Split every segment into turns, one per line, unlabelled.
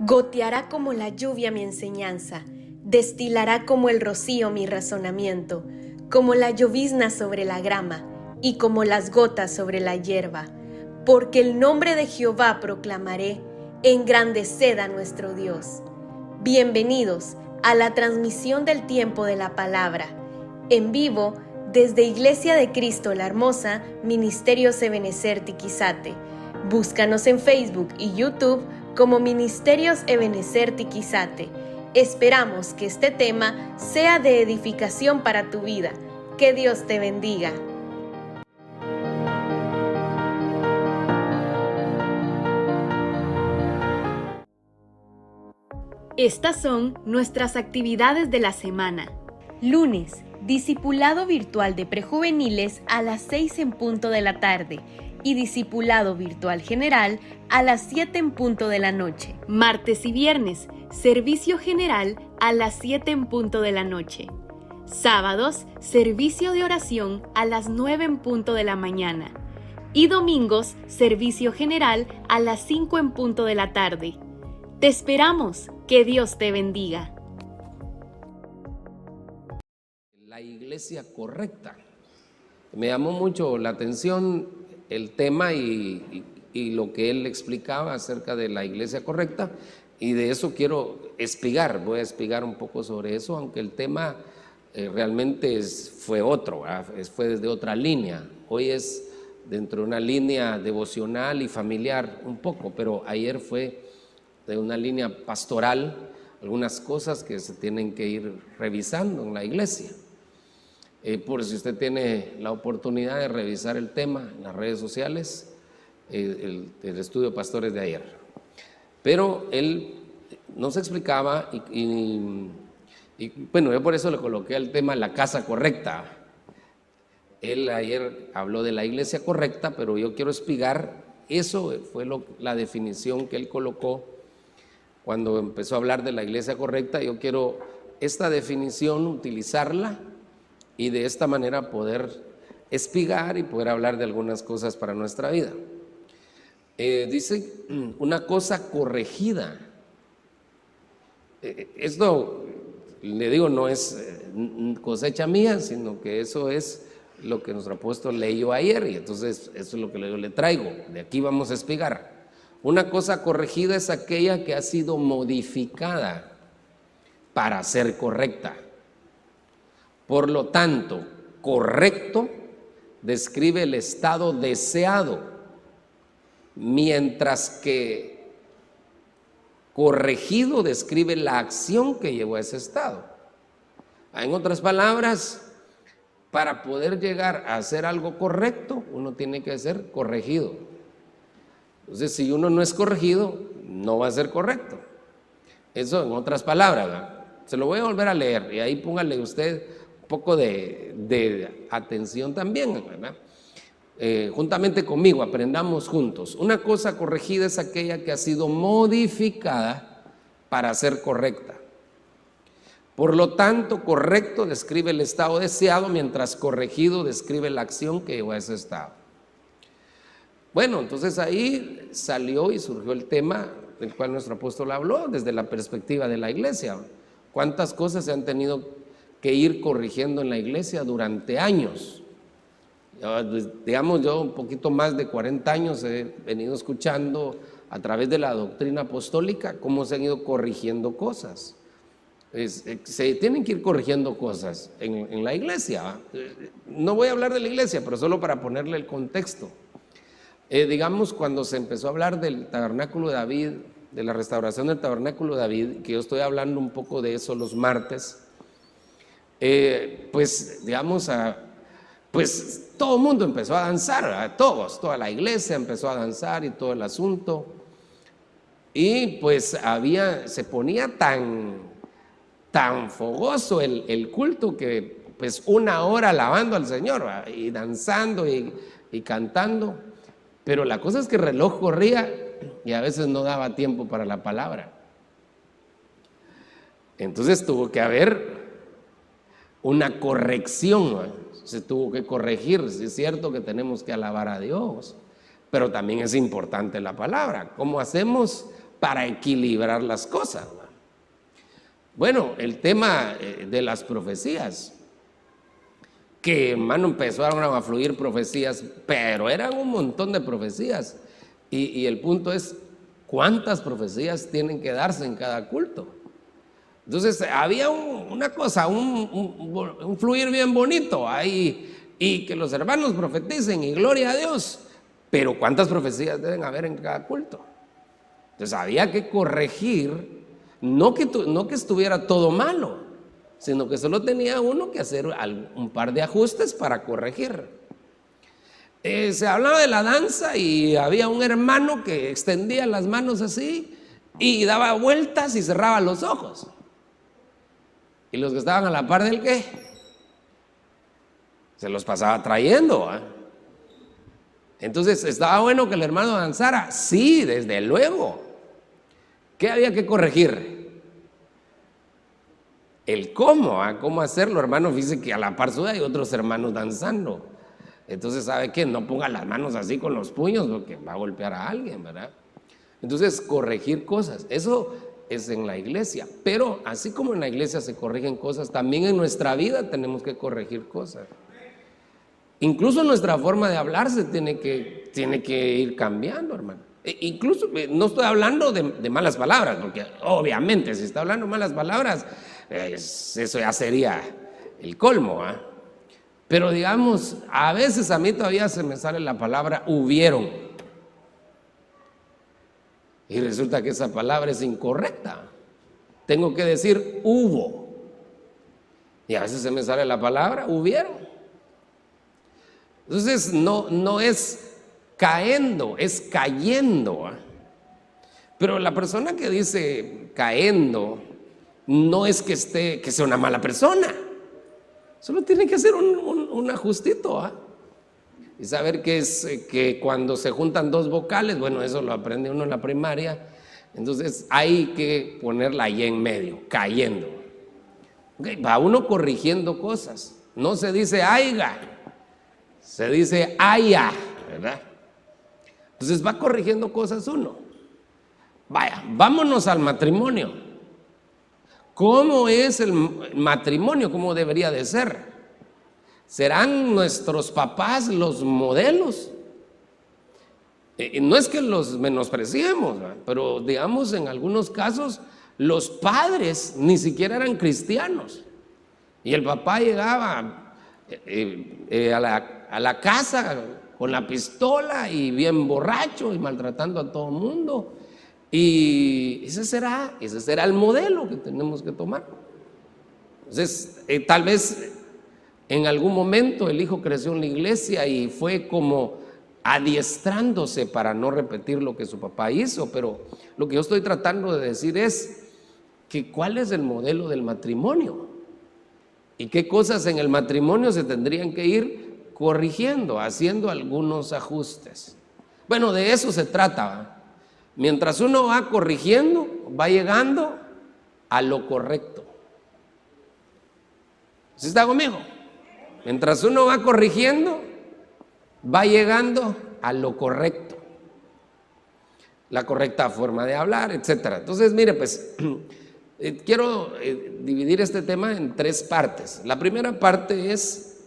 Goteará como la lluvia mi enseñanza, destilará como el rocío mi razonamiento, como la llovizna sobre la grama y como las gotas sobre la hierba. Porque el nombre de Jehová proclamaré, engrandeced a nuestro Dios. Bienvenidos a la transmisión del tiempo de la palabra, en vivo desde Iglesia de Cristo la Hermosa, Ministerios Ebenezer Tiquizate. Búscanos en Facebook y YouTube como Ministerios Ebenezer Tiquizate. Esperamos que este tema sea de edificación para tu vida. Que Dios te bendiga. Estas son nuestras actividades de la semana. Lunes, discipulado virtual de prejuveniles a las 6 en punto de la tarde y discipulado virtual general a las 7 en punto de la noche. Martes y viernes, servicio general a las 7 en punto de la noche. Sábados, servicio de oración a las 9 en punto de la mañana. Y domingos, servicio general a las 5 en punto de la tarde. Te esperamos. Que Dios te bendiga.
La iglesia correcta. Me llamó mucho la atención el tema y lo que él explicaba acerca de la iglesia correcta, y de eso quiero voy a espigar un poco sobre eso, aunque el tema realmente fue otro, fue desde otra línea. Hoy es dentro de una línea devocional y familiar un poco, pero ayer fue de una línea pastoral, algunas cosas que se tienen que ir revisando en la iglesia. Por si usted tiene la oportunidad de revisar el tema en las redes sociales, el estudio de pastores de ayer. Pero él nos explicaba y bueno, yo por eso le coloqué el tema la casa correcta. Él ayer habló de la iglesia correcta, pero yo quiero explicar, eso fue la definición que él colocó cuando empezó a hablar de la iglesia correcta. Yo quiero esta definición utilizarla y de esta manera poder espigar y poder hablar de algunas cosas para nuestra vida. Dice una cosa corregida. Esto, le digo, no es cosecha mía, sino que eso es lo que nuestro apóstol leyó ayer, y entonces eso es lo que yo le traigo. De aquí vamos a espigar. Una cosa corregida es aquella que ha sido modificada para ser correcta. Por lo tanto, correcto describe el estado deseado, mientras que corregido describe la acción que llevó a ese estado. En otras palabras, para poder llegar a hacer algo correcto, uno tiene que ser corregido. Entonces, si uno no es corregido, no va a ser correcto. Eso en otras palabras, ¿verdad? Se lo voy a volver a leer y ahí póngale usted un poco de atención también, ¿verdad? Juntamente conmigo, aprendamos juntos. Una cosa corregida es aquella que ha sido modificada para ser correcta. Por lo tanto, correcto describe el estado deseado, mientras corregido describe la acción que llevó a ese estado. Bueno, entonces ahí salió y surgió el tema del cual nuestro apóstol habló desde la perspectiva de la iglesia. ¿Cuántas cosas se han tenido que ir corrigiendo en la iglesia durante años? Digamos, yo un poquito más de 40 años he venido escuchando a través de la doctrina apostólica cómo se han ido corrigiendo cosas. Se tienen que ir corrigiendo cosas en la iglesia. No voy a hablar de la iglesia, pero solo para ponerle el contexto. Digamos, cuando se empezó a hablar del tabernáculo de David, de la restauración del tabernáculo de David, que yo estoy hablando un poco de eso los martes, pues digamos, pues todo el mundo empezó a danzar, toda la iglesia empezó a danzar y todo el asunto, y pues se ponía tan fogoso el culto que pues 1 hora alabando al Señor, ¿verdad? Y danzando y cantando. Pero la cosa es que el reloj corría y a veces no daba tiempo para la palabra. Entonces tuvo que haber una corrección, se tuvo que corregir. Sí, es cierto que tenemos que alabar a Dios, pero también es importante la palabra. ¿Cómo hacemos para equilibrar las cosas. Bueno, el tema de las profecías, que hermano empezaron a fluir profecías, pero eran un montón de profecías, y el punto es cuántas profecías tienen que darse en cada culto. Entonces había una cosa, un fluir bien bonito ahí, y que los hermanos profeticen y gloria a Dios, pero cuántas profecías deben haber en cada culto. Entonces había que corregir, no que estuviera todo malo, sino que solo tenía uno que hacer un par de ajustes para corregir. Se hablaba de la danza y había un hermano que extendía las manos así y daba vueltas y cerraba los ojos. Y los que estaban a la par del ¿qué? Se los pasaba trayendo, ¿eh? Entonces, ¿estaba bueno que el hermano danzara? Sí, desde luego. ¿Qué había que corregir? El cómo, ¿eh? Cómo hacerlo, hermano. Fíjese que a la par suya hay otros hermanos danzando. Entonces, ¿sabe qué? No ponga las manos así con los puños porque va a golpear a alguien, ¿verdad? Entonces, corregir cosas, eso es en la iglesia. Pero así como en la iglesia se corrigen cosas, también en nuestra vida tenemos que corregir cosas. Incluso nuestra forma de hablar tiene que ir cambiando, hermano. Incluso no estoy hablando de malas palabras, porque obviamente si está hablando malas palabras, eso ya sería el colmo, ¿eh? Pero digamos, a veces a mí todavía se me sale la palabra hubieron, y resulta que esa palabra es incorrecta. Tengo que decir hubo, y a veces se me sale la palabra hubieron. Entonces no es caendo, es cayendo, ¿eh? Pero la persona que dice caendo no es que sea una mala persona, solo tiene que hacer un ajustito, ¿eh? Y saber que cuando se juntan dos vocales, bueno, eso lo aprende uno en la primaria, entonces hay que ponerla ahí en medio, cayendo. Okay, va uno corrigiendo cosas, no se dice aiga, se dice haya, ¿verdad? Entonces va corrigiendo cosas uno. Vaya, vámonos al matrimonio. ¿Cómo es el matrimonio? ¿Cómo debería de ser? ¿Serán nuestros papás los modelos? No es que los menospreciemos, ¿verdad? Pero digamos en algunos casos los padres ni siquiera eran cristianos y el papá llegaba a la casa con la pistola y bien borracho y maltratando a todo el mundo, y ese será el modelo que tenemos que tomar. Entonces tal vez en algún momento el hijo creció en la iglesia y fue como adiestrándose para no repetir lo que su papá hizo, pero lo que yo estoy tratando de decir es que cuál es el modelo del matrimonio y qué cosas en el matrimonio se tendrían que ir corrigiendo, haciendo algunos ajustes. Bueno, de eso se trata, ¿eh? Mientras uno va corrigiendo, va llegando a lo correcto. ¿Sí está conmigo? Mientras uno va corrigiendo, va llegando a lo correcto, la correcta forma de hablar, etcétera. Entonces, mire, pues quiero dividir este tema en tres partes. La primera parte es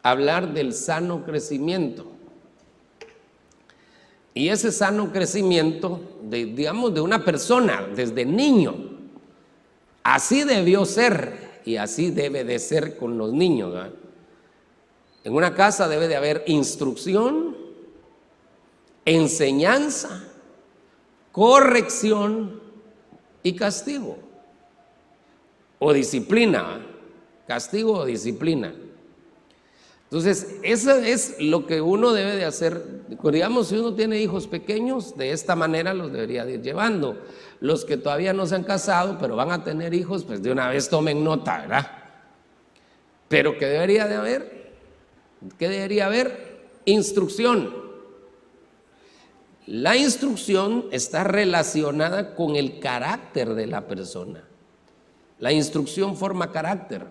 hablar del sano crecimiento. Y ese sano crecimiento, digamos, de una persona desde niño, así debió ser y así debe de ser con los niños, ¿verdad? En una casa debe de haber instrucción, enseñanza, corrección y castigo o disciplina, castigo o disciplina. Entonces, eso es lo que uno debe de hacer. Digamos, si uno tiene hijos pequeños, de esta manera los debería de ir llevando. Los que todavía no se han casado, pero van a tener hijos, pues de una vez tomen nota, ¿verdad? Pero ¿qué debería de haber? ¿Qué debería haber? Instrucción. La instrucción está relacionada con el carácter de la persona. La instrucción forma carácter.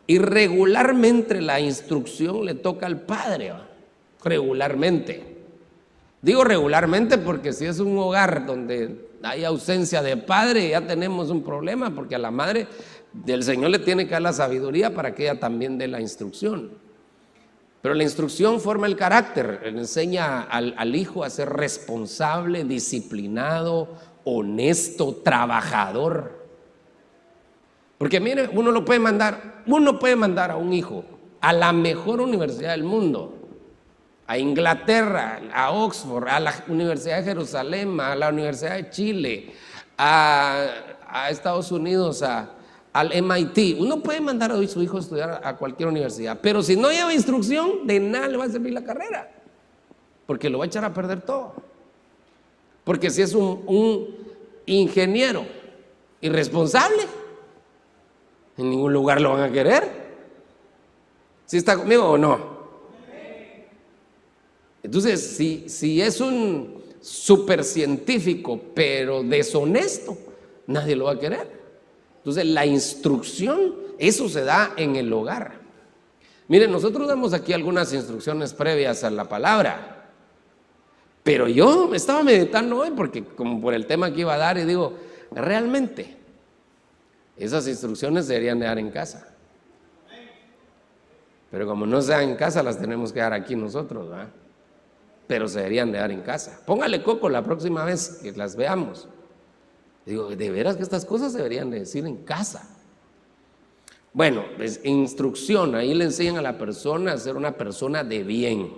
Y regularmente la instrucción le toca al padre, regularmente. Digo regularmente porque si es un hogar donde hay ausencia de padre, ya tenemos un problema, porque a la madre del Señor le tiene que dar la sabiduría para que ella también dé la instrucción. Pero la instrucción forma el carácter, le enseña al hijo a ser responsable, disciplinado, honesto, trabajador. Porque mire, uno puede mandar a un hijo a la mejor universidad del mundo, a Inglaterra, a Oxford, a la Universidad de Jerusalén, a la Universidad de Chile, a Estados Unidos, al MIT. Uno puede mandar a su hijo a estudiar a cualquier universidad, pero si no lleva instrucción, de nada le va a servir la carrera, porque lo va a echar a perder todo. Porque si es un ingeniero irresponsable, en ningún lugar lo van a querer. ¿Sí está conmigo o no? Entonces, si es un supercientífico pero deshonesto, nadie lo va a querer. Entonces, la instrucción, eso se da en el hogar. Miren, nosotros damos aquí algunas instrucciones previas a la palabra, pero yo estaba meditando hoy, porque como por el tema que iba a dar, y digo, realmente, esas instrucciones se deberían de dar en casa. Pero como no se dan en casa, las tenemos que dar aquí nosotros, ¿verdad? Pero se deberían de dar en casa. Póngale coco la próxima vez que las veamos. Digo, de veras que estas cosas se deberían de decir en casa. Bueno, pues instrucción, ahí le enseñan a la persona a ser una persona de bien.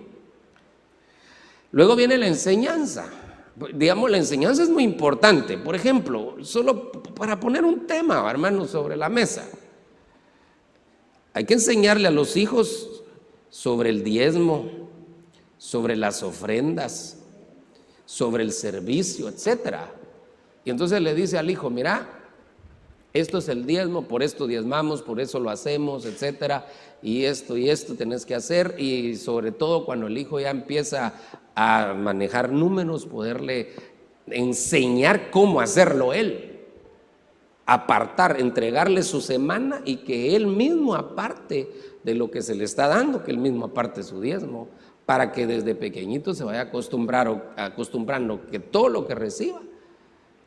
Luego viene la enseñanza. Digamos, la enseñanza es muy importante. Por ejemplo, solo para poner un tema, hermanos, sobre la mesa. Hay que enseñarle a los hijos sobre el diezmo, sobre las ofrendas, sobre el servicio, etcétera. Y entonces le dice al hijo, mira, esto es el diezmo, por esto diezmamos, por eso lo hacemos, etcétera, y esto tenés que hacer. Y sobre todo cuando el hijo ya empieza a manejar números, poderle enseñar cómo hacerlo él, apartar, entregarle su semana y que él mismo aparte de lo que se le está dando, que él mismo aparte su diezmo, para que desde pequeñito se vaya acostumbrando que todo lo que reciba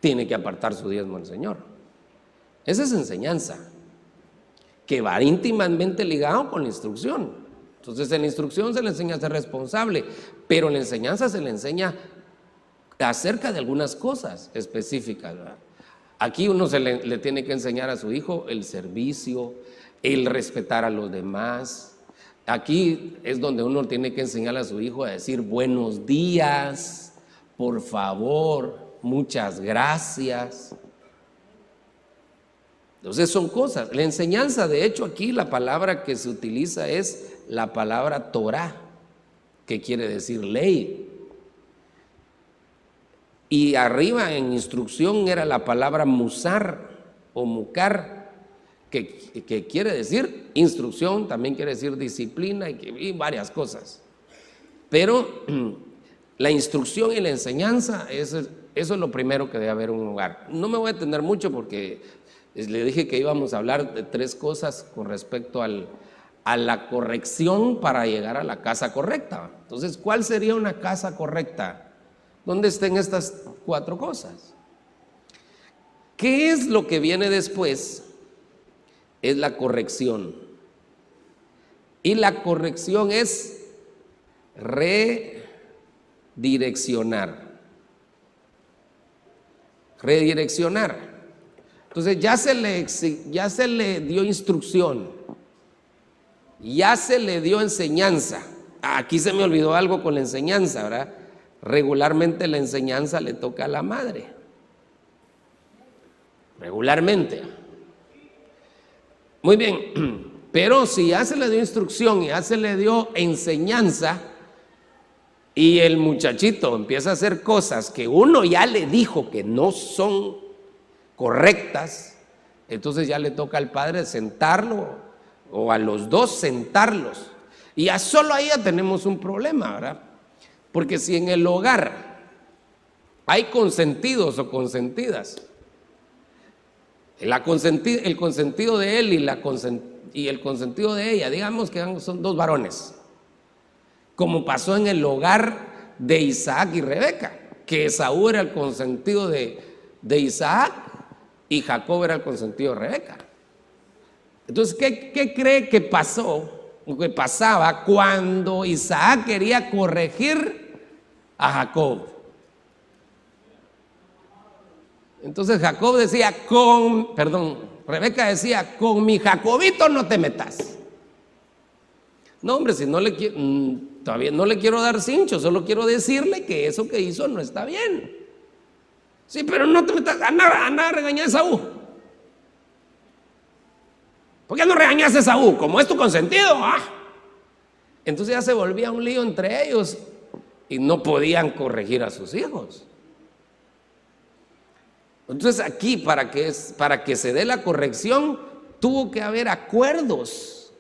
tiene que apartar su diezmo al Señor. Esa es enseñanza, que va íntimamente ligado con la instrucción. Entonces en la instrucción se le enseña a ser responsable, pero en la enseñanza se le enseña acerca de algunas cosas específicas, ¿verdad? Aquí uno le tiene que enseñar a su hijo el servicio, el respetar a los demás. Aquí es donde uno tiene que enseñar a su hijo a decir buenos días, por favor, muchas gracias. Entonces son cosas. La enseñanza, de hecho, aquí la palabra que se utiliza es la palabra Torah, que quiere decir ley. Y arriba en instrucción era la palabra musar o mucar, que quiere decir instrucción, también quiere decir disciplina y varias cosas. Pero la instrucción y la enseñanza, eso es lo primero que debe haber en un hogar. No me voy a detener mucho porque le dije que íbamos a hablar de 3 cosas con respecto a la corrección para llegar a la casa correcta. Entonces, ¿cuál sería una casa correcta? ¿Dónde estén estas 4 cosas? ¿Qué es lo que viene después? Es la corrección. Y la corrección es redireccionar. Redireccionar. Entonces ya se le dio instrucción, ya se le dio enseñanza. Aquí se me olvidó algo con la enseñanza, ¿verdad? Regularmente la enseñanza le toca a la madre. Regularmente. Muy bien, pero si ya se le dio instrucción y ya se le dio enseñanza y el muchachito empieza a hacer cosas que uno ya le dijo que no son correctas, entonces ya le toca al padre sentarlo o a los dos sentarlos. Y ya solo ahí ya tenemos un problema, ¿verdad? Porque si en el hogar hay consentidos o consentidas, el consentido de él y el consentido de ella, digamos que son 2 varones, como pasó en el hogar de Isaac y Rebeca, que Esaú era el consentido de Isaac y Jacob era el consentido de Rebeca. Entonces, ¿qué cree que pasó? Que pasaba cuando Isaac quería corregir a Jacob. Entonces Jacob decía, Rebeca decía, con mi Jacobito no te metas. No, hombre, si no le todavía no le quiero dar cincho, solo quiero decirle que eso que hizo no está bien. Sí, pero no te metas, anda a regañar a Esaú. ¿Por qué no regañas a Esaú? Como es tu consentido. Entonces ya se volvía un lío entre ellos y no podían corregir a sus hijos. Entonces aquí para que se dé la corrección tuvo que haber acuerdos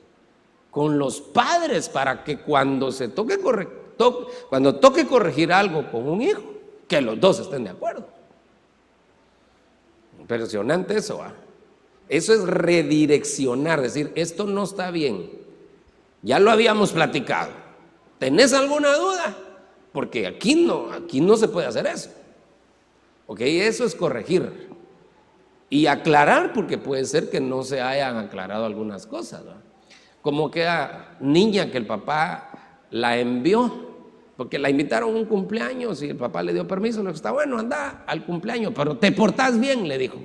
con los padres para que cuando toque corregir algo con un hijo, que los dos estén de acuerdo. Impresionante eso, Eso es redireccionar, decir, esto no está bien. Ya lo habíamos platicado. ¿Tenés alguna duda? Porque aquí no se puede hacer eso. Ok, eso es corregir y aclarar, porque puede ser que no se hayan aclarado algunas cosas, ¿no? Como aquella niña que el papá la envió, porque la invitaron a un cumpleaños y el papá le dio permiso, le dijo, está bueno, anda al cumpleaños, pero te portás bien, le dijo.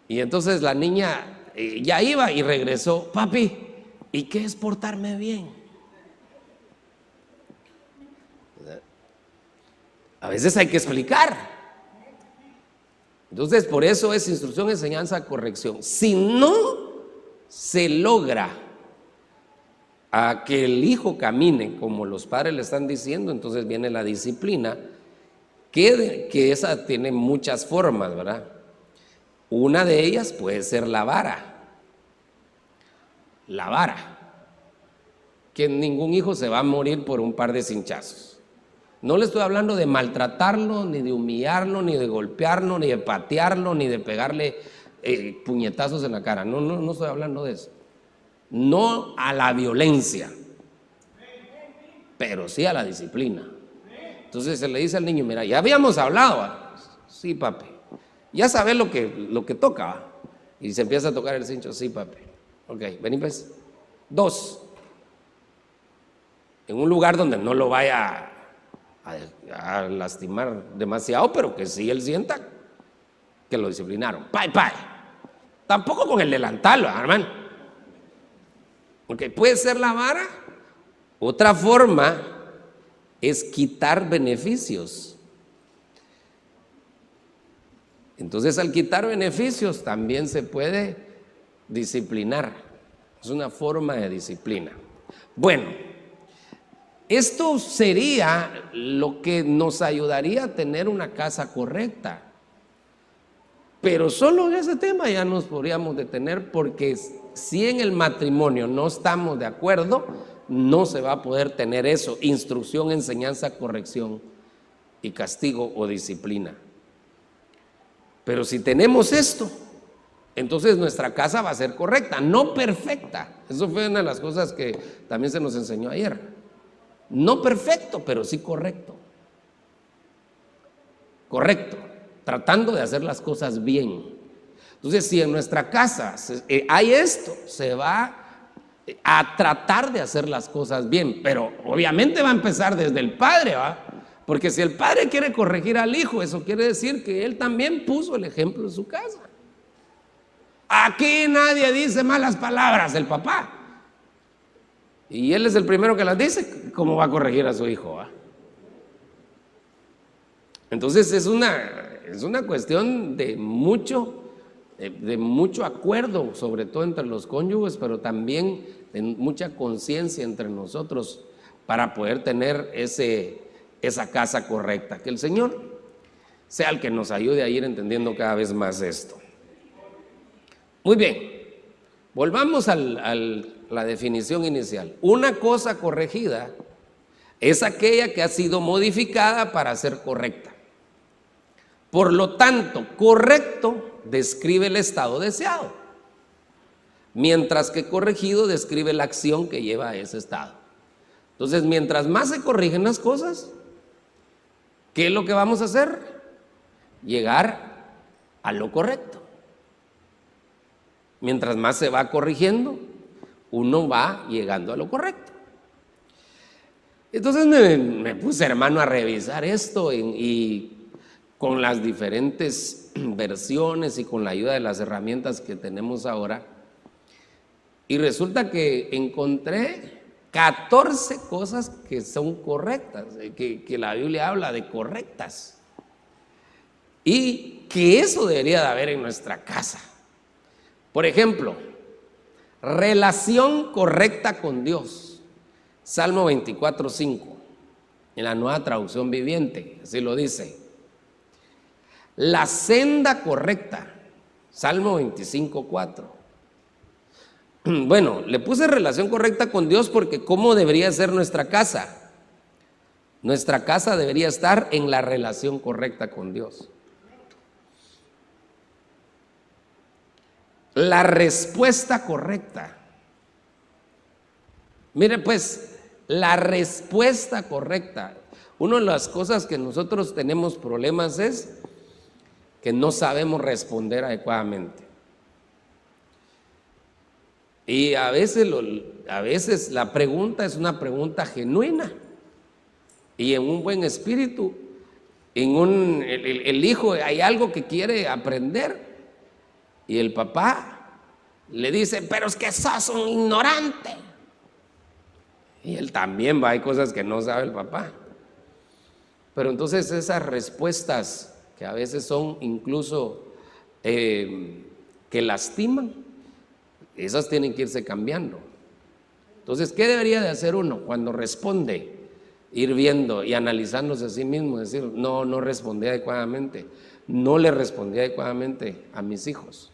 Y entonces la niña ya iba y regresó, papi, ¿y qué es portarme bien? A veces hay que explicar. Entonces, por eso es instrucción, enseñanza, corrección. Si no se logra a que el hijo camine como los padres le están diciendo, entonces viene la disciplina, que esa tiene muchas formas, ¿verdad? Una de ellas puede ser la vara. La vara. Que ningún hijo se va a morir por un par de cinchazos. No le estoy hablando de maltratarlo, ni de humillarlo, ni de golpearlo, ni de patearlo, ni de pegarle puñetazos en la cara. No estoy hablando de eso. No a la violencia, pero sí a la disciplina. Entonces se le dice al niño, mira, ya habíamos hablado. Sí, papi. Ya sabes lo que toca. Y se empieza a tocar el cincho. Sí, papi. Ok, vení pues. 2. En un lugar donde no lo vaya a lastimar demasiado, pero que sí él sienta que lo disciplinaron. Pai. Tampoco con el delantal, hermano. Porque puede ser la vara. Otra forma es quitar beneficios. Entonces, al quitar beneficios también se puede disciplinar. Es una forma de disciplina. Bueno, esto sería lo que nos ayudaría a tener una casa correcta. Pero solo en ese tema ya nos podríamos detener, porque si en el matrimonio no estamos de acuerdo, no se va a poder tener eso: instrucción, enseñanza, corrección y castigo o disciplina. Pero si tenemos esto, entonces nuestra casa va a ser correcta, no perfecta. Eso fue una de las cosas que también se nos enseñó ayer. No perfecto, pero sí correcto. Correcto, tratando de hacer las cosas bien. Entonces, si en nuestra casa hay esto, se va a tratar de hacer las cosas bien, pero obviamente va a empezar desde el padre, ¿va? Porque si el padre quiere corregir al hijo, eso quiere decir que él también puso el ejemplo en su casa. Aquí nadie dice malas palabras, el papá. Y él es el primero que las dice. ¿Cómo va a corregir a su hijo? Entonces es una cuestión de mucho acuerdo, sobre todo entre los cónyuges, pero también de mucha conciencia entre nosotros para poder tener esa casa correcta. Que el Señor sea el que nos ayude a ir entendiendo cada vez más esto. Muy bien, volvamos a la definición inicial. Una cosa corregida es aquella que ha sido modificada para ser correcta. Por lo tanto, correcto describe el estado deseado, mientras que corregido describe la acción que lleva a ese estado. Entonces, mientras más se corrigen las cosas, ¿qué es lo que vamos a hacer? Llegar a lo correcto. Mientras más se va corrigiendo, uno va llegando a lo correcto. Entonces me puse, hermano, a revisar esto y con las diferentes versiones y con la ayuda de las herramientas que tenemos ahora. Y resulta que encontré 14 cosas que son correctas, que la Biblia habla de correctas. Y que eso debería de haber en nuestra casa. Por ejemplo, relación correcta con Dios. Salmo 24:5, en la Nueva Traducción Viviente, así lo dice. La senda correcta, Salmo 25:4. Bueno, le puse relación correcta con Dios porque ¿cómo debería ser nuestra casa? Nuestra casa debería estar en la relación correcta con Dios. La respuesta correcta. Mire pues, la respuesta correcta. Una de las cosas que nosotros tenemos problemas es que no sabemos responder adecuadamente. Y a veces la pregunta es una pregunta genuina. Y en un buen espíritu, el hijo hay algo que quiere aprender. Y el papá le dice, pero es que sos un ignorante. Y él también hay cosas que no sabe el papá. Pero entonces esas respuestas que a veces son incluso que lastiman, esas tienen que irse cambiando. Entonces, ¿qué debería de hacer uno cuando responde? Ir viendo y analizándose a sí mismo, decir, no respondí adecuadamente, no le respondí adecuadamente a mis hijos.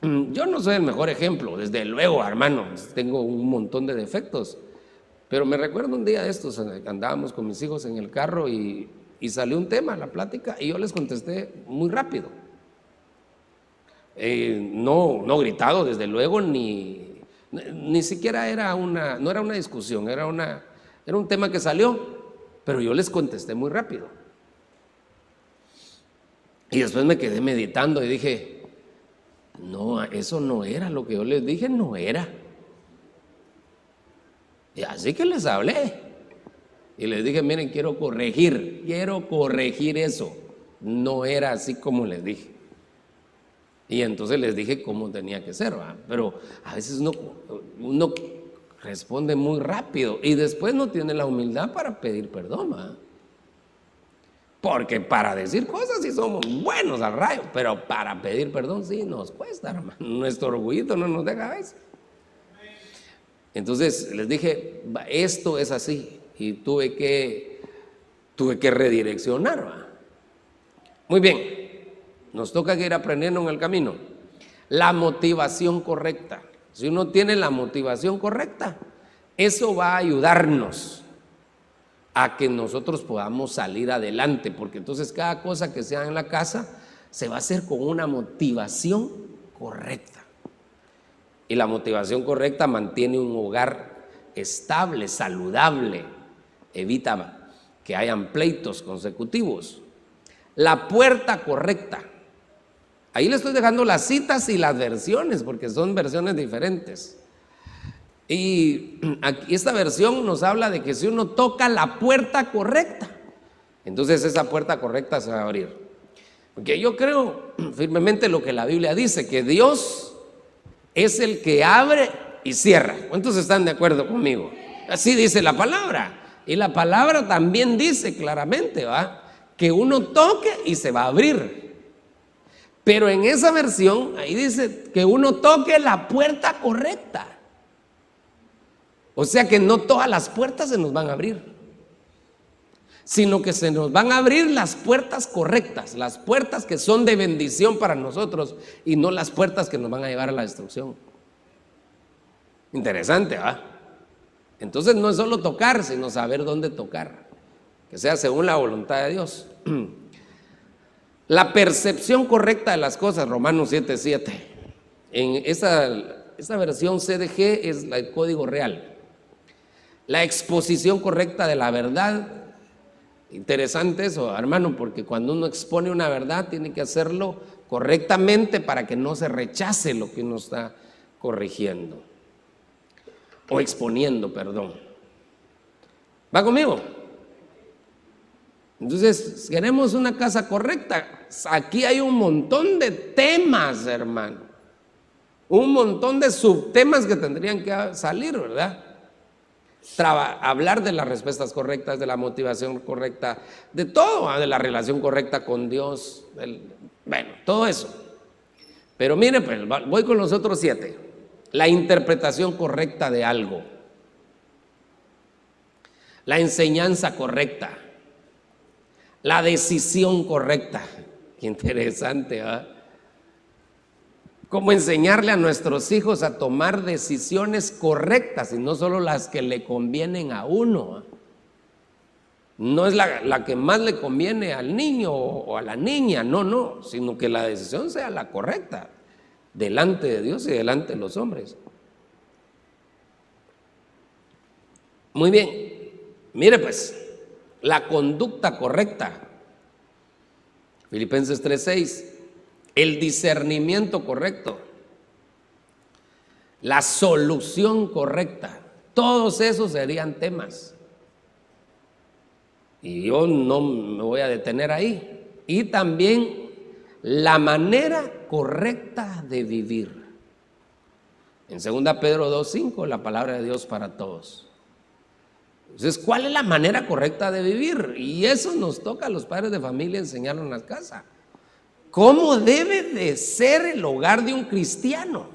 Yo no soy el mejor ejemplo, desde luego, hermano, tengo un montón de defectos, pero me recuerdo un día de estos, andábamos con mis hijos en el carro y salió un tema, la plática, y yo les contesté muy rápido. No gritado, desde luego, ni siquiera no era una discusión, era un tema que salió, pero yo les contesté muy rápido. Y después me quedé meditando y dije, no, eso no era lo que yo les dije, no era. Y así que les hablé. Y les dije, miren, quiero corregir eso. No era así como les dije. Y entonces les dije cómo tenía que ser, ¿verdad? Pero a veces uno responde muy rápido y después no tiene la humildad para pedir perdón, ¿verdad? Porque para decir cosas sí somos buenos al rayo, pero para pedir perdón sí nos cuesta, hermano. Nuestro orgullito no nos deja a veces. Entonces les dije, esto es así, y tuve que redireccionar, ¿verdad? Muy bien. Nos toca ir aprendiendo en el camino. La motivación correcta. Si uno tiene la motivación correcta, eso va a ayudarnos a que nosotros podamos salir adelante, porque entonces cada cosa que sea en la casa se va a hacer con una motivación correcta. Y la motivación correcta mantiene un hogar estable, saludable, evita que hayan pleitos consecutivos. La puerta correcta. Ahí le estoy dejando las citas y las versiones, porque son versiones diferentes. Y aquí esta versión nos habla de que si uno toca la puerta correcta, entonces esa puerta correcta se va a abrir. Porque yo creo firmemente lo que la Biblia dice, que Dios es el que abre y cierra. ¿Cuántos están de acuerdo conmigo? Así dice la palabra. Y la palabra también dice claramente, ¿va?, que uno toque y se va a abrir. Pero en esa versión, ahí dice que uno toque la puerta correcta. O sea que no todas las puertas se nos van a abrir, sino que se nos van a abrir las puertas correctas, las puertas que son de bendición para nosotros y no las puertas que nos van a llevar a la destrucción. Interesante, ¿va? Entonces no es solo tocar, sino saber dónde tocar, que sea según la voluntad de Dios. La percepción correcta de las cosas, Romanos 7:7. En esa versión CDG es el código real. La exposición correcta de la verdad. Interesante eso, hermano, porque cuando uno expone una verdad tiene que hacerlo correctamente para que no se rechace lo que uno está corrigiendo o exponiendo, perdón. ¿Va conmigo? Entonces, queremos una casa correcta. Aquí hay un montón de temas, hermano. Un montón de subtemas que tendrían que salir, ¿verdad? Hablar de las respuestas correctas, de la motivación correcta, de todo, de la relación correcta con Dios, bueno, todo eso. Pero mire, pues, voy con los otros 7. La interpretación correcta de algo, la enseñanza correcta, la decisión correcta. Qué interesante, ¿verdad? Cómo enseñarle a nuestros hijos a tomar decisiones correctas y no solo las que le convienen a uno. No es la que más le conviene al niño o a la niña, no, sino que la decisión sea la correcta delante de Dios y delante de los hombres. Muy bien, mire pues, la conducta correcta. Filipenses 3:6. El discernimiento correcto, la solución correcta, todos esos serían temas. Y yo no me voy a detener ahí. Y también la manera correcta de vivir. En 2 Pedro 2:5, la palabra de Dios para todos. Entonces, ¿cuál es la manera correcta de vivir? Y eso nos toca a los padres de familia enseñarlo en la casa. ¿Cómo debe de ser el hogar de un cristiano?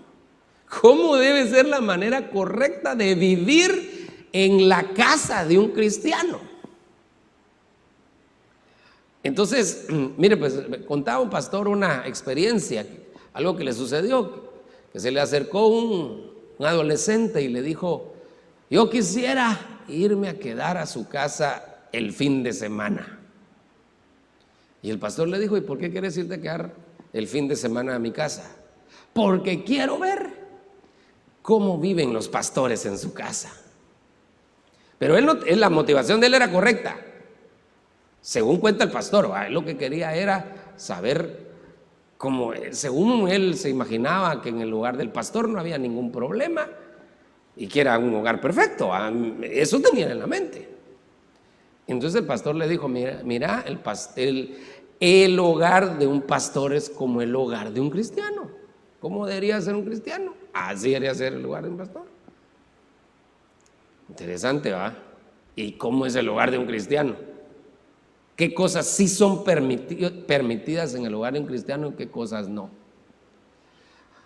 ¿Cómo debe ser la manera correcta de vivir en la casa de un cristiano? Entonces, mire, pues me contaba un pastor una experiencia, algo que le sucedió, que se le acercó un adolescente y le dijo: yo quisiera irme a quedar a su casa el fin de semana. Y el pastor le dijo: ¿y por qué quieres irte a quedar el fin de semana a mi casa? Porque quiero ver cómo viven los pastores en su casa. Pero la motivación de él era correcta, según cuenta el pastor. Él lo que quería era saber cómo, según él se imaginaba que en el lugar del pastor no había ningún problema y que era un hogar perfecto. Eso tenía en la mente. Entonces el pastor le dijo: mira, el hogar de un pastor es como el hogar de un cristiano. ¿Cómo debería ser un cristiano? Así debería ser el hogar de un pastor. Interesante, ¿va? ¿Y cómo es el hogar de un cristiano? ¿Qué cosas sí son permitidas en el hogar de un cristiano y qué cosas no?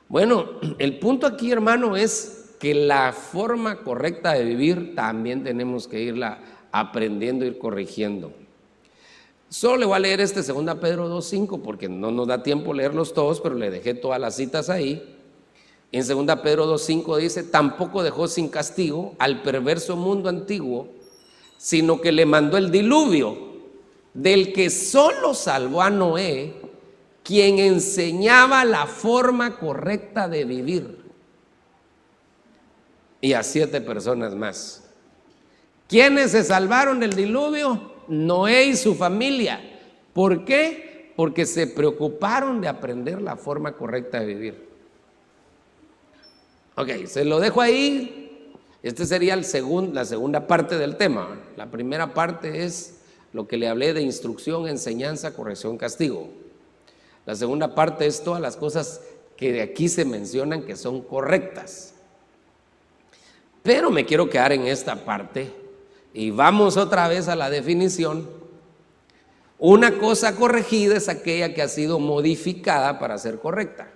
Bueno, el punto aquí, hermano, es que la forma correcta de vivir también tenemos que irla aprendiendo, ir corrigiendo. Solo le voy a leer 2 Pedro 2:5 porque no nos da tiempo leerlos todos, pero le dejé todas las citas ahí. En 2 Pedro 2:5 dice: tampoco dejó sin castigo al perverso mundo antiguo, sino que le mandó el diluvio, del que solo salvó a Noé, quien enseñaba la forma correcta de vivir, y a 7 personas más. ¿Quiénes se salvaron del diluvio? Noé y su familia. ¿Por qué? Porque se preocuparon de aprender la forma correcta de vivir. Ok, se lo dejo ahí. Este sería la segunda parte del tema. La primera parte es lo que le hablé de instrucción, enseñanza, corrección, castigo. La segunda parte es todas las cosas que de aquí se mencionan que son correctas. Pero me quiero quedar en esta parte y vamos otra vez a la definición. Una cosa corregida es aquella que ha sido modificada para ser correcta.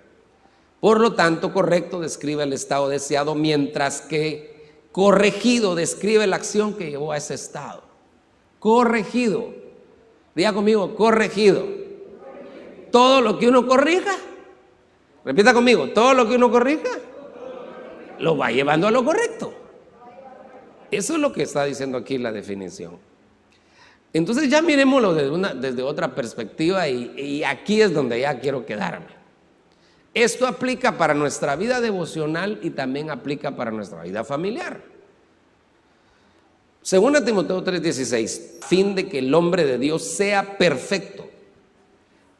Por lo tanto, correcto describe el estado deseado, mientras que corregido describe la acción que llevó a ese estado. Corregido. Diga conmigo: corregido. Todo lo que uno corrija, repita conmigo, todo lo que uno corrija lo va llevando a lo correcto. Eso es lo que está diciendo aquí la definición. Entonces ya miremoslo desde otra perspectiva y aquí es donde ya quiero quedarme. Esto aplica para nuestra vida devocional y también aplica para nuestra vida familiar. Segunda Timoteo 3:16, fin de que el hombre de Dios sea perfecto,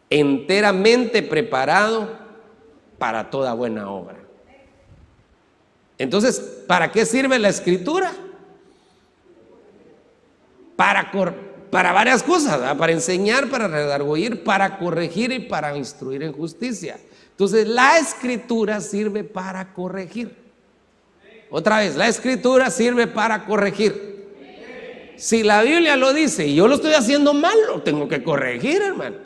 enteramente preparado para toda buena obra. Entonces, ¿para qué sirve la escritura? Para varias cosas, ¿verdad? Para enseñar, para redarguir, para corregir y para instruir en justicia. Entonces, la escritura sirve para corregir. Otra vez, la escritura sirve para corregir. Si la Biblia lo dice y yo lo estoy haciendo mal, lo tengo que corregir, hermano.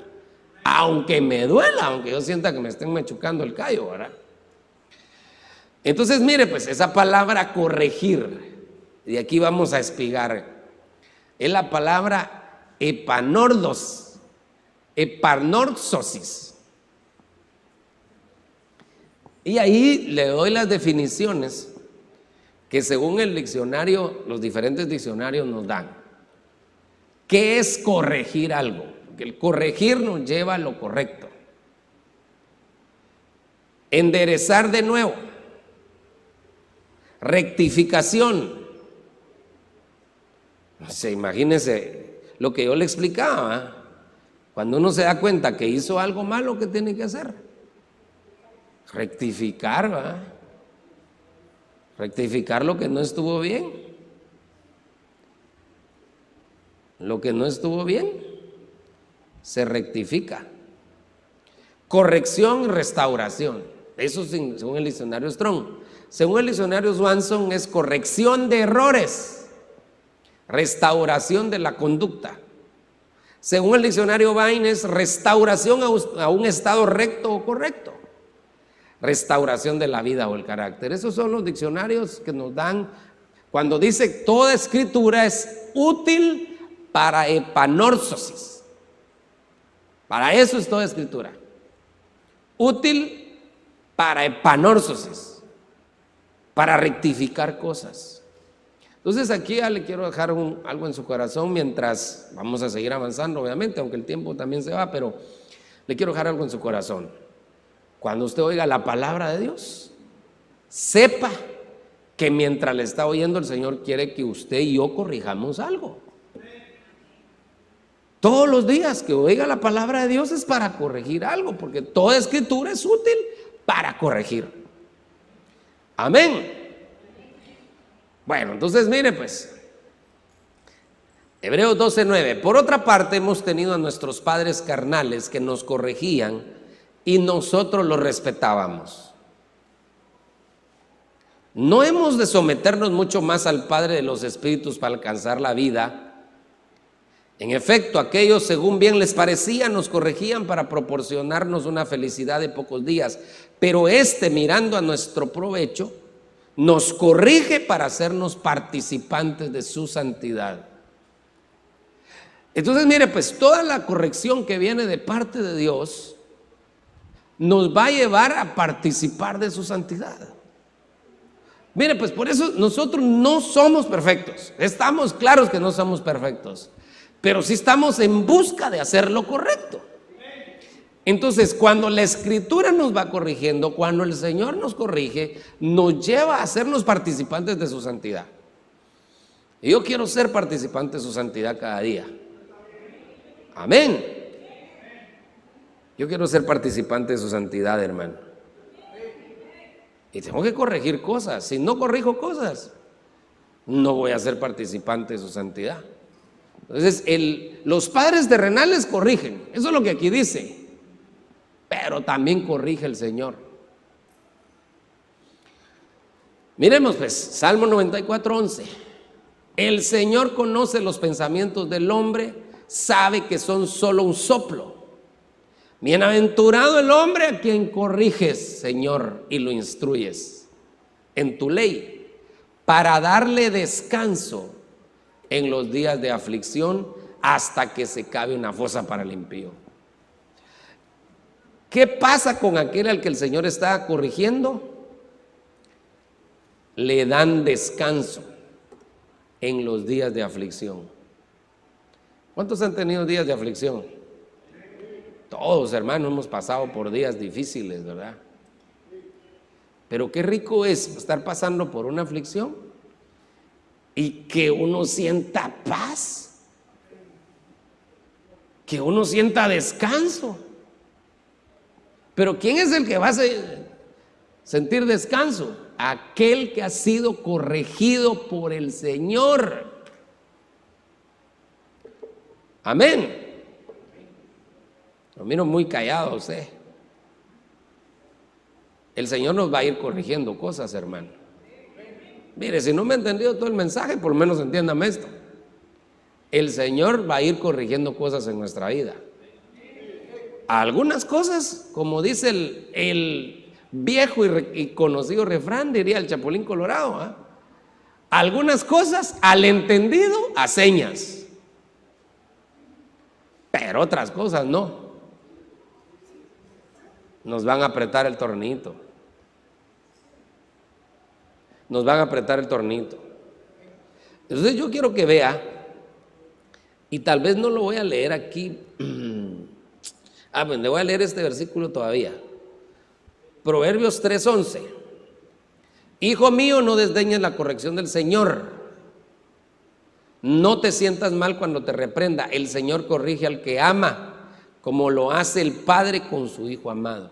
Aunque me duela, aunque yo sienta que me estén machucando el callo, ¿verdad? Entonces, mire, pues esa palabra corregir, y aquí vamos a espigar, es la palabra epanorzosis. Y ahí le doy las definiciones que según el diccionario, los diferentes diccionarios nos dan. ¿Qué es corregir algo? Porque el corregir nos lleva a lo correcto. Enderezar de nuevo. Rectificación. No sé, imagínense lo que yo le explicaba, ¿eh? Cuando uno se da cuenta que hizo algo malo, ¿qué tiene que hacer? Rectificar, ¿verdad? Rectificar lo que no estuvo bien. Lo que no estuvo bien se rectifica. Corrección y restauración. Eso según el diccionario Strong. Según el diccionario Swanson es corrección de errores, restauración de la conducta. Según el diccionario Vine es restauración a un estado recto o correcto. Restauración de la vida o el carácter. Esos son los diccionarios que nos dan cuando dice toda escritura es útil para epanorzosis. Para eso es toda escritura. Útil para epanorzosis, para rectificar cosas. Entonces aquí ya le quiero dejar algo en su corazón mientras vamos a seguir avanzando, obviamente, aunque el tiempo también se va, pero le quiero dejar algo en su corazón. Cuando usted oiga la palabra de Dios, sepa que mientras le está oyendo el Señor quiere que usted y yo corrijamos algo. Todos los días que oiga la palabra de Dios es para corregir algo, porque toda escritura es útil para corregir. Amén. Bueno, entonces mire pues, Hebreos 12:9. Por otra parte hemos tenido a nuestros padres carnales que nos corregían y nosotros los respetábamos. ¿No hemos de someternos mucho más al Padre de los Espíritus para alcanzar la vida? En efecto, aquellos según bien les parecía nos corregían para proporcionarnos una felicidad de pocos días, pero mirando a nuestro provecho, nos corrige para hacernos participantes de su santidad. Entonces mire pues, toda la corrección que viene de parte de Dios nos va a llevar a participar de su santidad. Mire, pues por eso nosotros no somos perfectos. Estamos claros que no somos perfectos, pero sí estamos en busca de hacer lo correcto. Entonces, cuando la escritura nos va corrigiendo, cuando el Señor nos corrige, nos lleva a hacernos participantes de su santidad. Y yo quiero ser participante de su santidad cada día. Amén. Yo quiero ser participante de su santidad, hermano. Y tengo que corregir cosas. Si no corrijo cosas, no voy a ser participante de su santidad. Entonces, los padres terrenales corrigen. Eso es lo que aquí dice. Pero también corrige el Señor. Miremos pues, Salmo 94:11. El Señor conoce los pensamientos del hombre, sabe que son solo un soplo. Bienaventurado el hombre a quien corriges, Señor, y lo instruyes en tu ley, para darle descanso en los días de aflicción hasta que se cabe una fosa para el impío. ¿Qué pasa con aquel al que el Señor está corrigiendo? Le dan descanso en los días de aflicción. ¿Cuántos han tenido días de aflicción? Todos, hermanos, hemos pasado por días difíciles, ¿verdad? Pero qué rico es estar pasando por una aflicción y que uno sienta paz, que uno sienta descanso. Pero ¿quién es el que va a sentir descanso? Aquel que ha sido corregido por el Señor. Amén. Lo miro muy callado a usted. El Señor nos va a ir corrigiendo cosas, hermano. Mire, si no me ha entendido todo el mensaje, por lo menos entiéndame esto. El Señor va a ir corrigiendo cosas en nuestra vida. Algunas cosas, como dice el viejo y conocido refrán, diría el Chapulín Colorado, ¿eh? Algunas cosas al entendido a señas, pero otras cosas no. Nos van a apretar el tornito. Nos van a apretar el tornito. Entonces yo quiero que vea, y tal vez no lo voy a leer aquí. Pues le voy a leer este versículo todavía. Proverbios 3:11. Hijo mío, no desdeñes la corrección del Señor. No te sientas mal cuando te reprenda. El Señor corrige al que ama, como lo hace el padre con su hijo amado.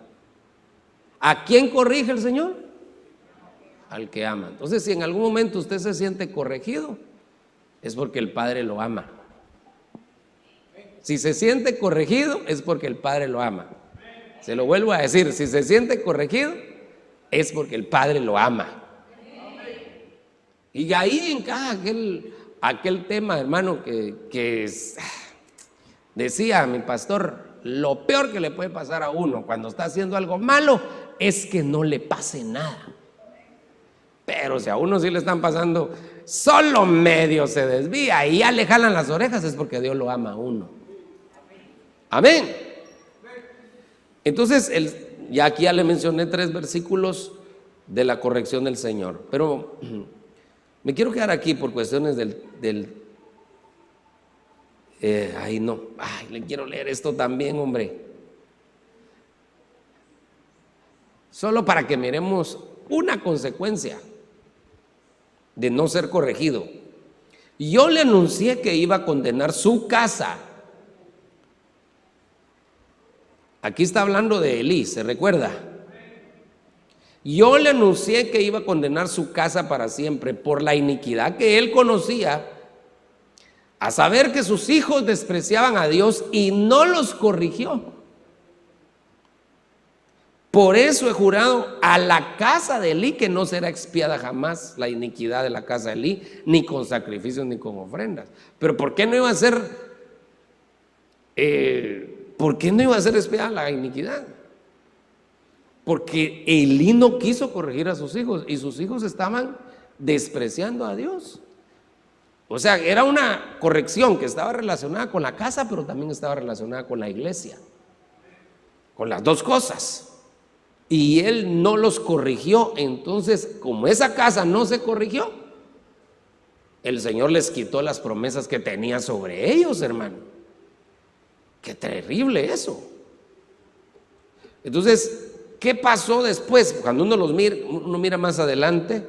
¿A quién corrige el Señor? Al que ama. Entonces, si en algún momento usted se siente corregido, es porque el Padre lo ama. Si se siente corregido, es porque el Padre lo ama. Se lo vuelvo a decir, si se siente corregido, es porque el Padre lo ama. Y ahí encaja aquel tema, hermano, que decía mi pastor: lo peor que le puede pasar a uno cuando está haciendo algo malo es que no le pase nada. Pero si a uno sí le están pasando, solo medio se desvía y ya le jalan las orejas, es porque Dios lo ama a uno. Amén. Entonces, ya aquí ya le mencioné 3 versículos de la corrección del Señor, pero me quiero quedar aquí por cuestiones le quiero leer esto también, hombre. Solo para que miremos una consecuencia de no ser corregido. Yo le anuncié que iba a condenar su casa. Aquí está hablando de Elí, ¿se recuerda? Yo le anuncié que iba a condenar su casa para siempre por la iniquidad que él conocía, a saber que sus hijos despreciaban a Dios y no los corrigió. Por eso he jurado a la casa de Elí que no será expiada jamás la iniquidad de la casa de Elí, ni con sacrificios ni con ofrendas. Pero ¿por qué no iba a ser expiada la iniquidad? Porque Elí no quiso corregir a sus hijos y sus hijos estaban despreciando a Dios. O sea, era una corrección que estaba relacionada con la casa, pero también estaba relacionada con la iglesia, con las dos cosas. Y él no los corrigió. Entonces, como esa casa no se corrigió, el Señor les quitó las promesas que tenía sobre ellos, hermano. Qué terrible eso. Entonces, ¿qué pasó después? Cuando uno mira más adelante,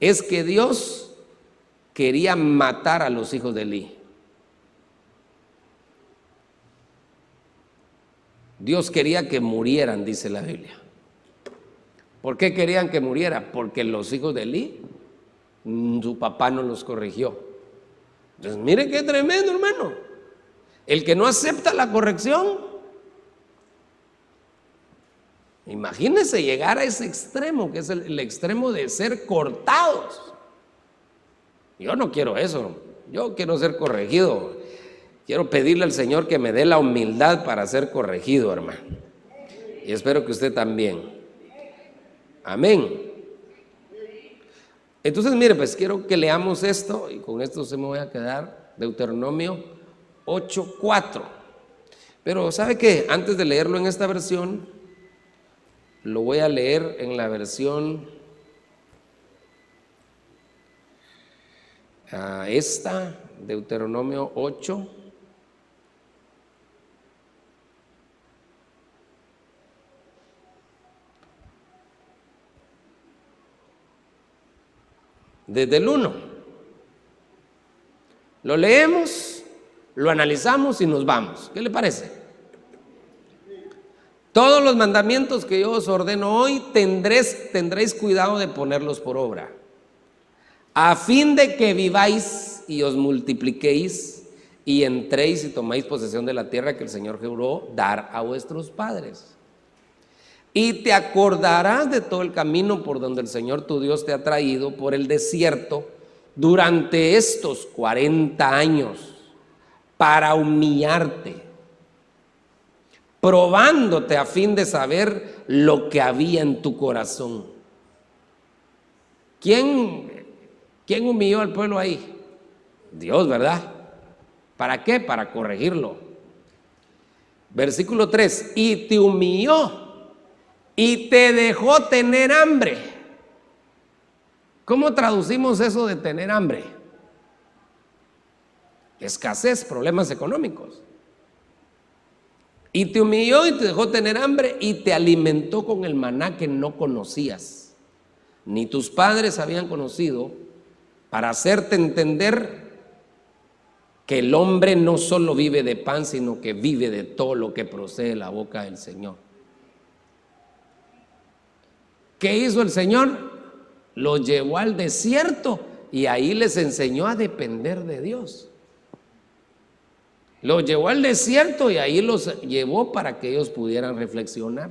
es que Dios quería matar a los hijos de Elí. Dios quería que murieran, dice la Biblia. ¿Por qué querían que muriera? Porque los hijos de Elí, su papá no los corrigió. Entonces, mire qué tremendo, hermano. El que no acepta la corrección, imagínese llegar a ese extremo, que es el extremo de ser cortados. Yo no quiero eso, yo quiero ser corregido. Quiero pedirle al Señor que me dé la humildad para ser corregido, hermano. Y espero que usted también. Amén. Entonces, mire, pues quiero que leamos esto, y con esto se me voy a quedar. Deuteronomio 8:4. Pero ¿sabe qué? Antes de leerlo en esta versión, lo voy a leer en la versión Deuteronomio 8. Desde el 1. Lo leemos, lo analizamos y nos vamos. ¿Qué le parece? Todos los mandamientos que yo os ordeno hoy tendréis cuidado de ponerlos por obra, a fin de que viváis y os multipliquéis y entréis y toméis posesión de la tierra que el Señor juró dar a vuestros padres. Y te acordarás de todo el camino por donde el Señor tu Dios te ha traído por el desierto durante estos 40 años para humillarte, probándote a fin de saber lo que había en tu corazón. ¿Quién humilló al pueblo ahí? Dios, ¿verdad? ¿Para qué? Para corregirlo. Versículo 3, y te humilló y te dejó tener hambre. ¿Cómo traducimos eso de tener hambre? Escasez, problemas económicos. Y te humilló y te dejó tener hambre y te alimentó con el maná que no conocías, ni tus padres habían conocido, para hacerte entender que el hombre no solo vive de pan, sino que vive de todo lo que procede de la boca del Señor. ¿Qué hizo el Señor? Los llevó al desierto y ahí les enseñó a depender de Dios. Los llevó al desierto y ahí los llevó para que ellos pudieran reflexionar.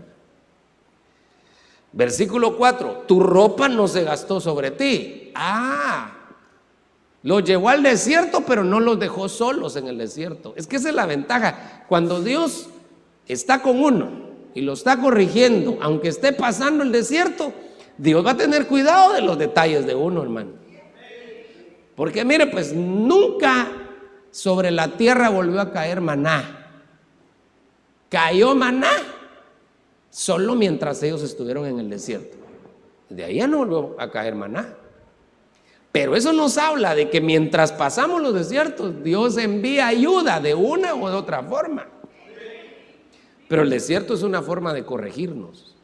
Versículo 4, tu ropa no se gastó sobre ti. Los llevó al desierto, pero no los dejó solos en el desierto. Es que esa es la ventaja. Cuando Dios está con uno y lo está corrigiendo, aunque esté pasando el desierto, Dios va a tener cuidado de los detalles de uno, hermano. Porque mire, pues nunca sobre la tierra volvió a caer maná. Cayó maná solo mientras ellos estuvieron en el desierto. De ahí ya no volvió a caer maná. Pero eso nos habla de que mientras pasamos los desiertos, Dios envía ayuda de una u de otra forma. Pero el desierto es una forma de corregirnos.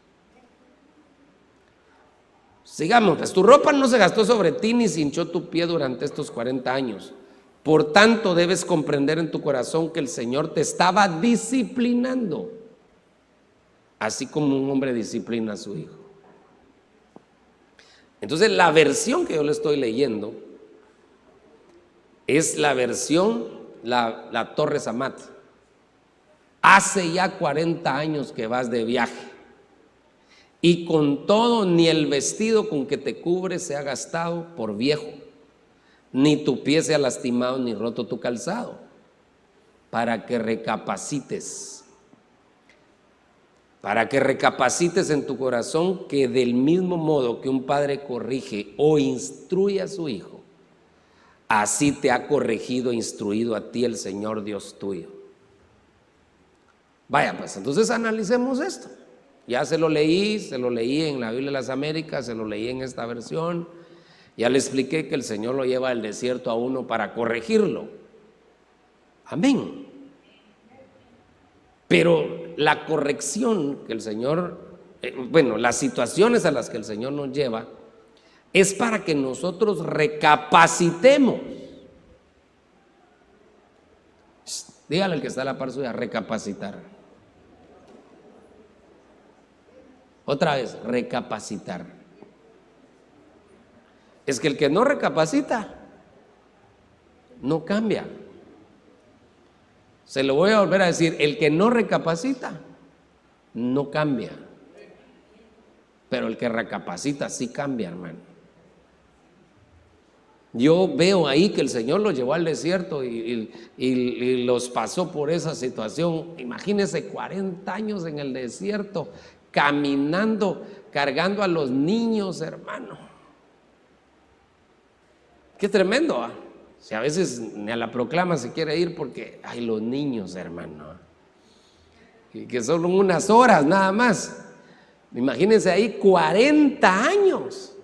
Sigamos, pues tu ropa no se gastó sobre ti ni se hinchó tu pie durante estos 40 años. Por tanto, debes comprender en tu corazón que el Señor te estaba disciplinando, así como un hombre disciplina a su hijo. Entonces, la versión que yo le estoy leyendo es la versión, la Torres Amat. Hace ya 40 años que vas de viaje y con todo ni el vestido con que te cubres se ha gastado por viejo, ni tu pie se ha lastimado ni roto tu calzado, para que recapacites en tu corazón que del mismo modo que un padre corrige o instruye a su hijo, así te ha corregido e instruido a ti el Señor Dios tuyo. Vaya, pues entonces analicemos esto. Ya se lo leí en la Biblia de las Américas, se lo leí en esta versión. Ya le expliqué que el Señor lo lleva al desierto a uno para corregirlo. Amén. Pero la corrección que el Señor, las situaciones a las que el Señor nos lleva, es para que nosotros recapacitemos. Dígale al que está a la par suya, recapacitar. Otra vez, recapacitar. Es que el que no recapacita, no cambia. Se lo voy a volver a decir, el que no recapacita, no cambia. Pero el que recapacita sí cambia, hermano. Yo veo ahí que el Señor los llevó al desierto y los pasó por esa situación. Imagínense 40 años en el desierto, caminando, cargando a los niños, hermano. Qué tremendo, ¿eh? Si a veces ni a la proclama se quiere ir porque hay los niños, hermano, y que son unas horas nada más. Imagínense ahí 40 años.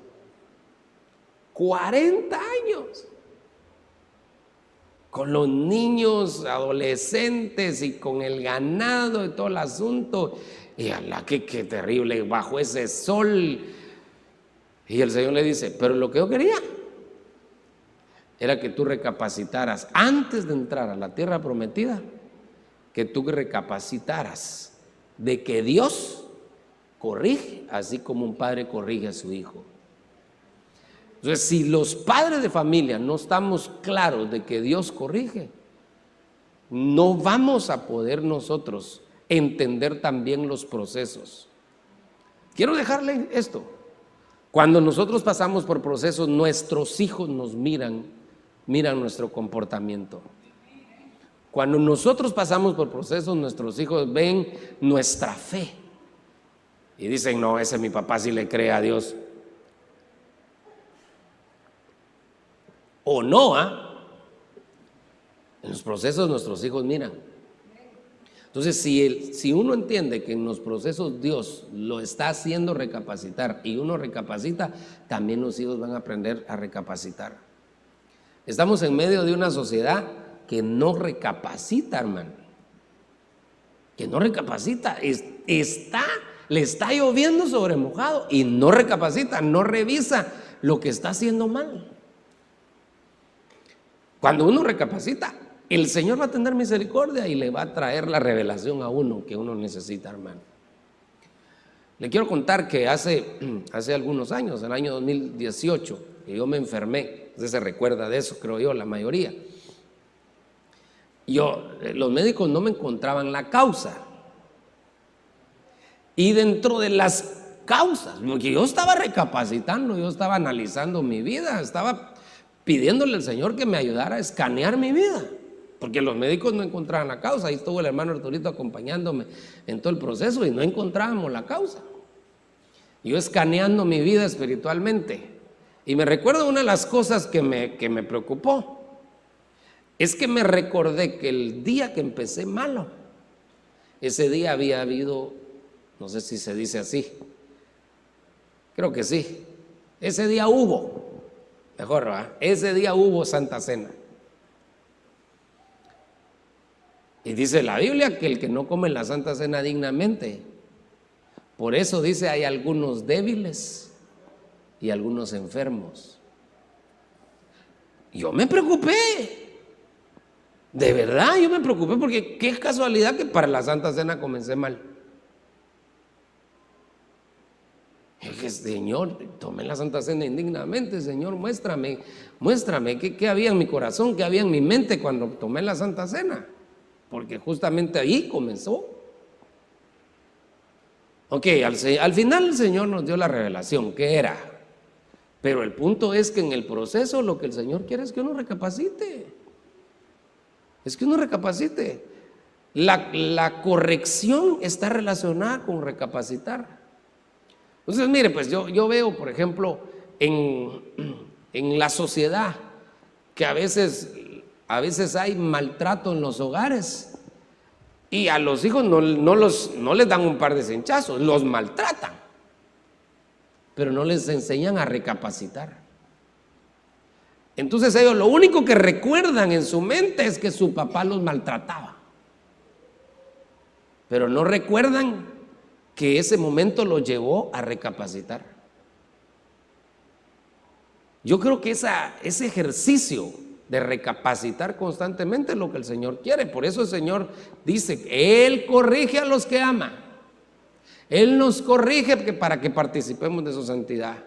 40 años. Con los niños, adolescentes y con el ganado y todo el asunto. Y alá, qué terrible, bajo ese sol. Y el Señor le dice, pero lo que yo quería era que tú recapacitaras antes de entrar a la tierra prometida, que tú recapacitaras de que Dios corrige, así como un padre corrige a su hijo. Entonces, si los padres de familia no estamos claros de que Dios corrige, no vamos a poder nosotros entender también los procesos. Quiero dejarle esto. Cuando nosotros pasamos por procesos, nuestros hijos nos miran nuestro comportamiento. Cuando nosotros pasamos por procesos, nuestros hijos ven nuestra fe y dicen: no, ese mi papá sí le cree a Dios. O no, en los procesos nuestros hijos miran. Entonces, si uno entiende que en los procesos Dios lo está haciendo recapacitar y uno recapacita, también los hijos van a aprender a recapacitar. Estamos en medio de una sociedad que no recapacita, hermano. Que no recapacita. Le está lloviendo sobre mojado y no recapacita, no revisa lo que está haciendo mal. Cuando uno recapacita, el Señor va a tener misericordia y le va a traer la revelación a uno que uno necesita, hermano. Le quiero contar que hace algunos años, el año 2018, que yo me enfermé. Usted se recuerda de eso, creo yo, la mayoría. Los médicos no me encontraban la causa. Y dentro de las causas, porque yo estaba recapacitando, yo estaba analizando mi vida, estaba pidiéndole al Señor que me ayudara a escanear mi vida, porque los médicos no encontraban la causa. Ahí estuvo el hermano Arturito acompañándome en todo el proceso y no encontrábamos la causa. Yo escaneando mi vida espiritualmente. Y me recuerdo una de las cosas que me preocupó, es que me recordé que el día que empecé malo, ese día había habido, no sé si se dice así, creo que sí, ese día hubo, mejor, ¿verdad? Ese día hubo Santa Cena. Y dice la Biblia que el que no come la Santa Cena dignamente, por eso dice hay algunos débiles y algunos enfermos. Yo me preocupé, de verdad yo me preocupé, porque qué casualidad que para la Santa Cena comencé mal. Y dije: Señor, tomé la Santa Cena indignamente. Señor, muéstrame qué había en mi corazón, qué había en mi mente cuando tomé la Santa Cena, porque justamente ahí comenzó. Ok, al final el Señor nos dio la revelación, ¿qué era? Pero el punto es que en el proceso lo que el Señor quiere es que uno recapacite. Es que uno recapacite. La corrección está relacionada con recapacitar. Entonces, mire, pues yo veo, por ejemplo, en la sociedad que a veces hay maltrato en los hogares y a los hijos no les dan un par de cinchazos, los maltratan, pero no les enseñan a recapacitar. Entonces ellos lo único que recuerdan en su mente es que su papá los maltrataba, pero no recuerdan que ese momento los llevó a recapacitar. Yo creo que ese ejercicio de recapacitar constantemente es lo que el Señor quiere. Por eso el Señor dice que Él corrige a los que ama. Él nos corrige para que participemos de su santidad.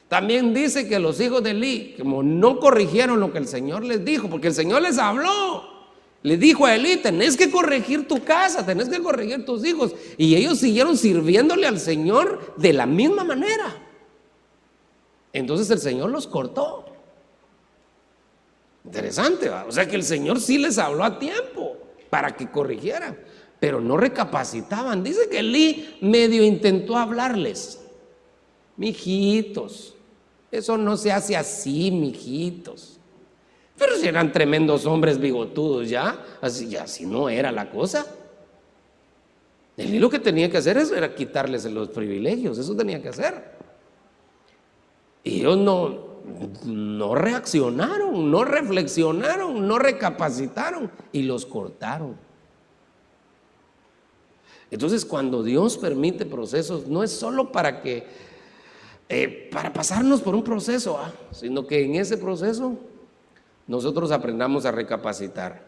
También dice que los hijos de Elí, como no corrigieron lo que el Señor les dijo, porque el Señor les habló, le dijo a Elí: tenés que corregir tu casa, tenés que corregir tus hijos. Y ellos siguieron sirviéndole al Señor de la misma manera. Entonces el Señor los cortó. Interesante, ¿va? O sea que el Señor sí les habló a tiempo para que corrigieran, pero no recapacitaban. Dice que Elí medio intentó hablarles: mijitos, eso no se hace así, mijitos. Pero si eran tremendos hombres bigotudos ya, así no era la cosa. Elí lo que tenía que hacer era quitarles los privilegios, eso tenía que hacer. Y ellos no reaccionaron, no reflexionaron, no recapacitaron y los cortaron. Entonces, cuando Dios permite procesos, no es solo para pasarnos por un proceso, sino que en ese proceso nosotros aprendamos a recapacitar.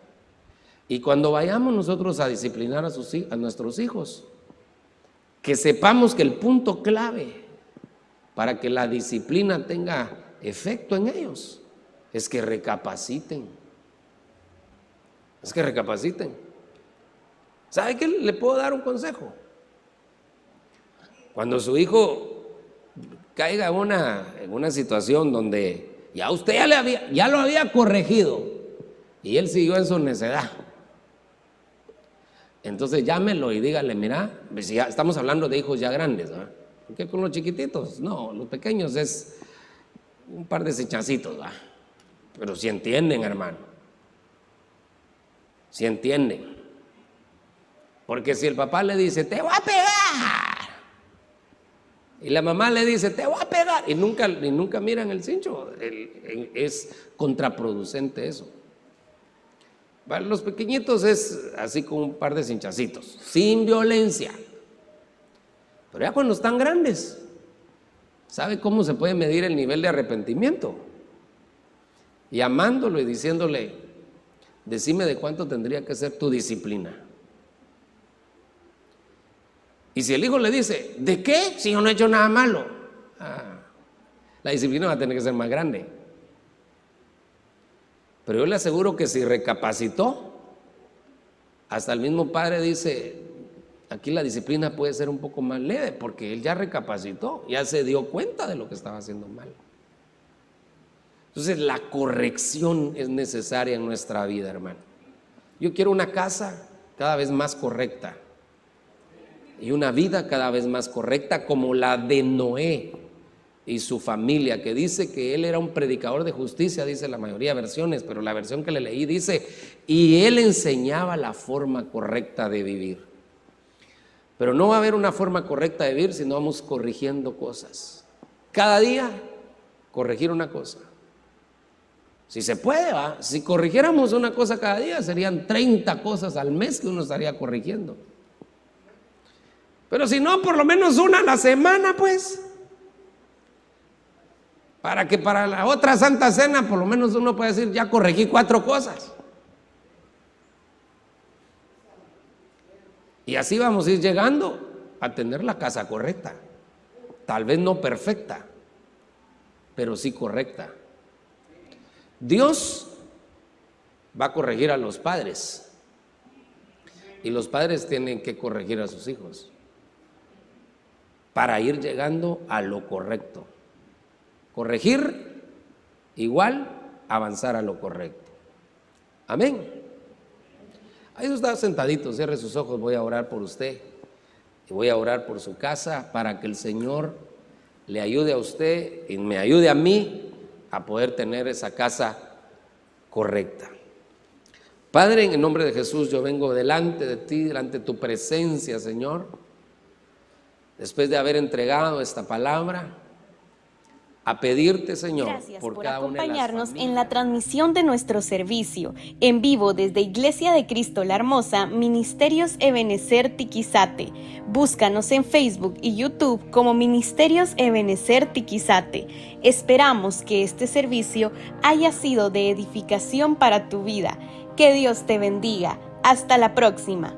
Y cuando vayamos nosotros a disciplinar a nuestros hijos, que sepamos que el punto clave para que la disciplina tenga efecto en ellos es que recapaciten. Es que recapaciten. ¿Sabe qué? Le puedo dar un consejo. Cuando su hijo caiga en una situación donde ya usted ya lo había corregido y él siguió en su necedad, entonces llámelo y dígale: mira, si ya estamos hablando de hijos ya grandes, ¿verdad? Porque con los chiquititos, no, los pequeños es un par de sechacitos, ¿verdad? Pero si entienden, hermano, si entienden. Porque si el papá le dice: te voy a pegar, y la mamá le dice: te voy a pegar, y nunca miran el cincho, es contraproducente eso. Para los pequeñitos es así como un par de cinchacitos, sin violencia. Pero ya cuando están grandes, ¿sabe cómo se puede medir el nivel de arrepentimiento? Llamándolo y diciéndole: decime de cuánto tendría que ser tu disciplina. Y si el hijo le dice: ¿de qué? Si yo no he hecho nada malo, la disciplina va a tener que ser más grande. Pero yo le aseguro que si recapacitó, hasta el mismo padre dice: aquí la disciplina puede ser un poco más leve, porque él ya recapacitó, ya se dio cuenta de lo que estaba haciendo mal. Entonces la corrección es necesaria en nuestra vida, hermano. Yo quiero una casa cada vez más correcta y una vida cada vez más correcta, como la de Noé y su familia, que dice que él era un predicador de justicia, dice la mayoría de versiones, pero la versión que le leí dice: y él enseñaba la forma correcta de vivir. Pero no va a haber una forma correcta de vivir si no vamos corrigiendo cosas. Cada día corregir una cosa. Si se puede, ¿va? Si corrigiéramos una cosa cada día, serían 30 cosas al mes que uno estaría corrigiendo. Pero si no, por lo menos una a la semana, pues. Para que para la otra Santa Cena, por lo menos uno puede decir: ya corregí 4 cosas. Y así vamos a ir llegando a tener la casa correcta. Tal vez no perfecta, pero sí correcta. Dios va a corregir a los padres, y los padres tienen que corregir a sus hijos para ir llegando a lo correcto. Corregir igual avanzar a lo correcto. Amén. Ahí está sentadito, cierre sus ojos, voy a orar por usted y voy a orar por su casa para que el Señor le ayude a usted y me ayude a mí a poder tener esa casa correcta. Padre, en el nombre de Jesús, yo vengo delante de ti, delante de tu presencia, Señor, después de haber entregado esta palabra, a pedirte, Señor,
gracias por
cada
acompañarnos en la transmisión de nuestro servicio en vivo desde Iglesia de Cristo la Hermosa, Ministerios Ebenecer Tiquizate. Búscanos en Facebook y YouTube como Ministerios Ebenecer Tiquizate. Esperamos que este servicio haya sido de edificación para tu vida. Que Dios te bendiga. Hasta la próxima.